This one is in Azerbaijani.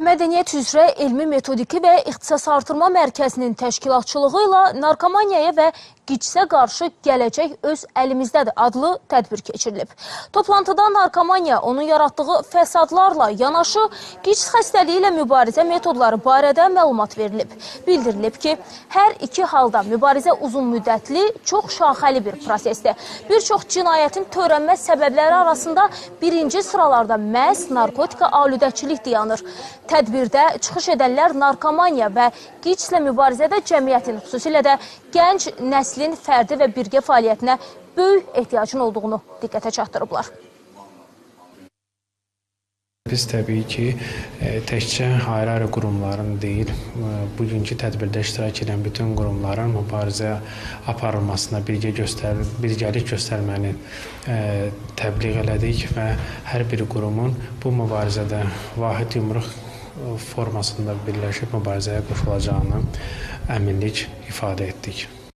Mədəniyyət üzrə Elmi Metodiki və İxtisas Artırma Mərkəzinin təşkilatçılığı ilə narkomaniyaya və qicsə qarşı gələcək öz əlimizdədir adlı tədbir keçirilib. Toplantıda narkomaniya, onun yaratdığı fəsadlarla yanaşı, qics xəstəliyi ilə mübarizə metodları barədə məlumat verilib. Bildirilib ki, hər iki halda mübarizə uzun müddətli, çox şaxəli bir prosesdir. Bir çox cinayətin törənmə səbəbləri arasında birinci sıralarda məhz narkotika aludəçilik dayanır. Tədbirdə çıxış edənlər narkomaniya və qicslə mübarizədə cəmiyyətin, xüsusilə də gənc nəslin fərdi və birgə fəaliyyətinə böyük ehtiyacın olduğunu diqqətə çatdırıblar. Biz təbii ki, təkcə ayrı-ayrı qurumların deyil, bugünkü tədbirdə iştirak edən bütün qurumların mübarizə aparılmasına birgəlik göstərməni təbliğ elədik və hər bir qurumun bu mübarizədə vahid yumruq formasında birləşib mübarizəyə qoşulacağını əminlik ifadə etdik.